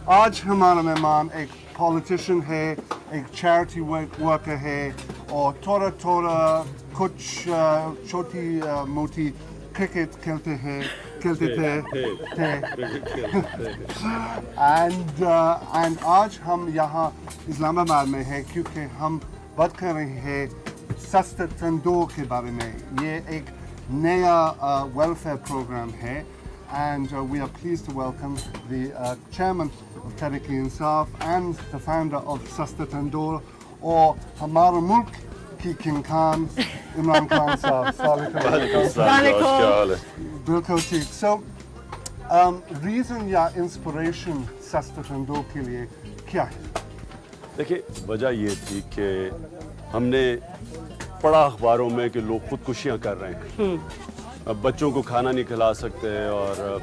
آج ہمارا مہمان ایک پولیٹیشین ہے, ایک چیریٹی ورکر ہے, اور تھوڑا تھوڑا کچھ چھوٹی موٹی کرکٹ کھیلتے تھے. اینڈ آج ہم یہاں اسلام آباد میں ہیں کیونکہ ہم بات کر رہے ہیں سستا تندور کے بارے میں. یہ ایک نیا ویلفیئر پروگرام ہے. And we are pleased to welcome the chairman of Tehreek-e-Insaf and the founder of Sasta Tandoor, اور ہمارے ملک کی کنگ خان عمران خان صاحب. بالکل ٹھیک. سو ریزن یا انسپریشن سستا تندور کے لیے کیا ہے؟ دیکھیں, وجہ یہ تھی کہ ہم نے پڑھا اخباروں میں کہ لوگ خودکشیاں کر رہے ہیں, بچوں کو کھانا نہیں کھلا سکتے, اور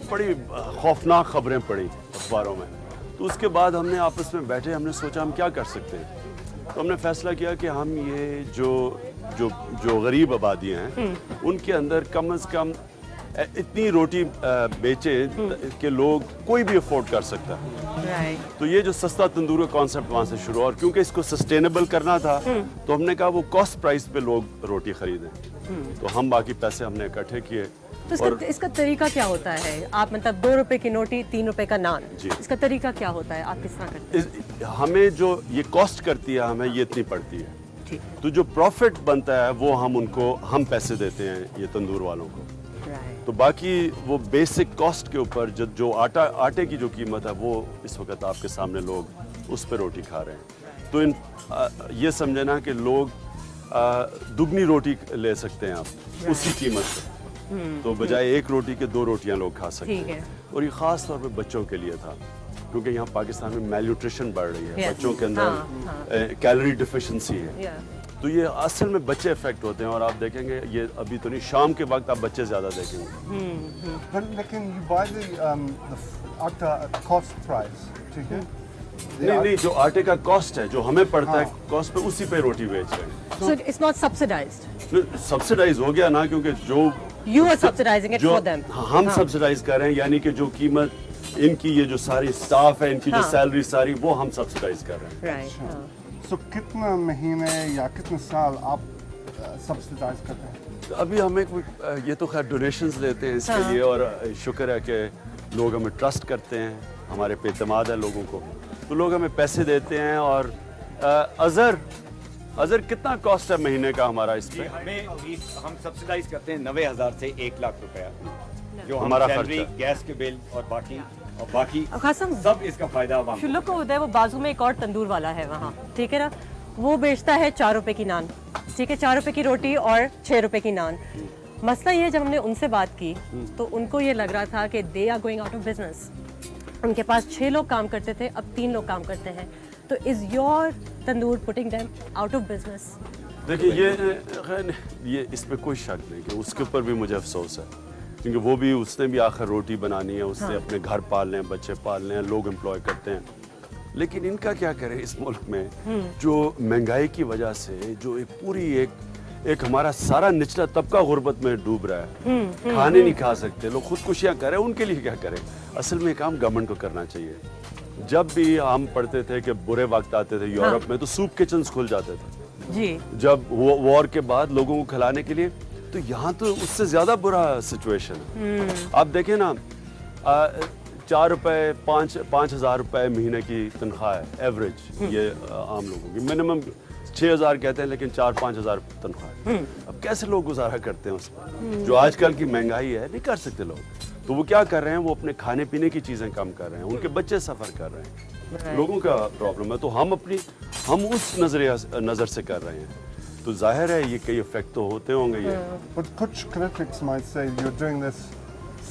بڑی خوفناک خبریں پڑھی اخباروں میں. تو اس کے بعد ہم نے آپس میں بیٹھے, ہم نے سوچا ہم کیا کر سکتے ہیں. تو ہم نے فیصلہ کیا کہ ہم یہ جو غریب آبادیاں ہیں ان کے اندر کم از کم اتنی روٹی بیچیں کہ لوگ کوئی بھی افورڈ کر سکتا ہے. تو یہ جو سستا تندور کا کانسیپٹ وہاں سے شروع ہوا, اور کیونکہ اس کو سسٹینیبل کرنا تھا تو ہم نے کہا وہ کاسٹ پرائز پہ لوگ روٹی خریدیں. تو ہم باقی پیسے ہم نے اکٹھے کیے. تو اس کا طریقہ کیا ہوتا ہے؟ آپ مطلب 2 روپے کی نوٹی 3 روپے کا نان, اس کا طریقہ کیا ہوتا ہے, آپ کس طرح کرتے ہیں؟ ہمیں جو یہ کاسٹ کرتی ہے ہمیں یہ اتنی پڑتی ہے, تو جو پروفٹ بنتا ہے وہ ہم پیسے دیتے ہیں یہ تندور والوں کو. تو باقی وہ بیسک کاسٹ کے اوپر جو آٹے کی جو قیمت ہے وہ اس وقت آپ کے سامنے لوگ اس پہ روٹی کھا رہے ہیں. تو یہ سمجھے نا کہ لوگ دگنی روٹی لے سکتے ہیں آپ اسی قیمت سے. تو بجائے 1 روٹی کے 2 روٹیاں لوگ کھا سکتے ہیں. اور یہ خاص طور پہ بچوں کے لیے تھا, کیونکہ یہاں پاکستان میں میل نیوٹریشن بڑھ رہی ہے, بچوں کے اندر کیلوری ڈیفیشنسی ہے. تو یہ اصل میں بچے افیکٹ ہوتے ہیں, اور آپ دیکھیں گے یہ ابھی تو نہیں, شام کے وقت آپ بچے زیادہ دیکھیں گے. لیکن آٹا کاسٹ پرائز, ٹھیک ہے, نہیں, جو آٹے کا کاسٹ ہے جو ہمیں پڑتا ہے کاسٹ پہ اسی پہ روٹی بیچ رہے ہیں. So it's not subsidized. Subsidize ہو گیا نا, کیونکہ جو You are subsidizing it for them. ہم سبسیڈائز کر رہے ہیں, یعنی کہ جو قیمت ان کی یہ جو ساری سٹاف ہے ان کی جو سیلری ساری وہ ہم سبسیڈائز کر رہے ہیں. سو کتنا مہینے یا کتنے سال آپ سبسیڈائز کرتے ہیں؟ ابھی ہمیں یہ تو خیر ڈونیشنز لیتے ہیں اس کے لیے, اور شکر ہے کہ لوگ ہمیں ٹرسٹ کرتے ہیں, ہمارے پہ اعتماد ہے لوگوں کو, تو لوگ ہمیں پیسے دیتے ہیں. اور اظہر کتنا کاسٹ ہے مہینے کا ہمارا اس پہ؟ ہم سبسیڈائز کرتے ہیں 90,000 سے 1 لاکھ روپیہ, جو ہمارا سیلری, گیس کے بل اور باقی سب اس کا فائدہ عوام. شلوک کو ہوتا ہے, وہ بازو میں ایک اور تندور والا ہے وہاں, ٹھیک ہے نا, وہ بیچتا ہے 4 روپے کی نان, ٹھیک ہے, 4 روپے کی روٹی اور 6 روپے کی نان. مسئلہ یہ ہے, جب ہم نے ان سے بات کی تو ان کو یہ لگ رہا تھا کہ they are going out of business. ان کے پاس 6 لوگ کام کرتے تھے, اب 3 لوگ کام کرتے ہیں. تو is your tandoor putting them out of business? دیکھیے یہ اس پہ کوئی شک نہیں کہ اس کے اوپر بھی مجھے افسوس ہے, کیونکہ اس نے بھی آخر روٹی بنانی ہے, اس نے اپنے گھر پالنے ہیں, بچے پالنے ہیں, لوگ امپلوائے کرتے ہیں. لیکن ان کا کیا کرے اس ملک میں جو مہنگائی کی وجہ سے جو ایک ہمارا سارا نچلا طبقہ غربت میں ڈوب رہا ہے, کھانے نہیں کھا سکتے, لوگ خودکشیاں کر رہے ہیں. ان کے لیے کیا کریں؟ اصل میں کام گورنمنٹ کو کرنا چاہیے. جب بھی ہم پڑھتے تھے کہ برے وقت آتے تھے یورپ میں تو سوپ کچنز کھل جاتے تھے, جب وار کے بعد لوگوں کو کھلانے کے لیے. تو یہاں تو اس سے زیادہ برا سچویشن ہے. آپ دیکھیں نا, 4 روپے 5,000 روپے مہینے کی تنخواہ ہے ایوریج, یہ عام لوگوں کی. منیمم 6,000 کہتے ہیں, لیکن 4-5 ہزار تنخواہ ہے. اب کیسے لوگ گزارا کرتے ہیں اس پر؟ جو آج کل کی مہنگائی ہے نہیں کر سکتے لوگ. تو وہ کیا کر رہے ہیں, وہ اپنے کھانے پینے کی چیزیں کم کر رہے ہیں, ان کے بچے سفر کر رہے ہیں, لوگوں کا پرابلم ہے. تو ہم اس نظر سے کر رہے ہیں. تو ظاہر ہے یہ کئی افیکٹ تو ہوتے ہوں گے. یہ کچھ critics might say you're doing this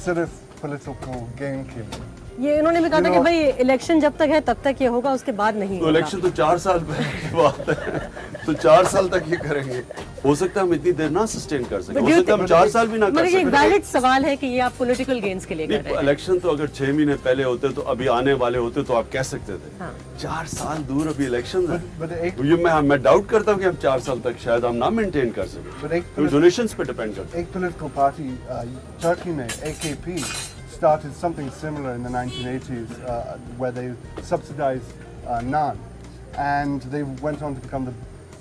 صرف political gain کے لیے. یہ انہوں نے بھی کہا تھا کہ بھائی الیکشن جب تک ہے تب تک یہ ہوگا, اس کے بعد نہیں ہوگا. تو الیکشن تو 4 سال پہلے کی بات ہے, تو 4 سال تک یہ کریں گے. ہو سکتا ہے ہم اتنی دیر نہ سسٹین کر سکیں, ہو سکتا ہے ہم 4 سال بھی نہ کر سکیں. ایک ویلڈ سوال ہے کہ یہ آپ پولیٹیکل گینز کے لیے کر رہے ہیں. الیکشن تو اگر 6 مہینے پہلے ہوتے تو ابھی آنے والے ہوتے تو آپ کہہ سکتے تھے. 4 سال دور ابھی الیکشن ہے. میں ڈاؤٹ کرتا ہوں کہ ہم 4 سال تک شاید ہم نہ مینٹین کر سکیں. ڈونیشنز پہ ڈیپینڈ کرتا ہے. ایک پولیٹیکل پارٹی ترکی میں AKP started something similar in the 1980s where they subsidized naan, and they went on to become the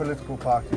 political party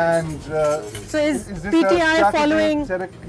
And So is this a PTI strategy following?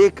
1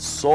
100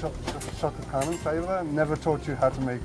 So, Shaukat Khanum Sahiba never taught you how to make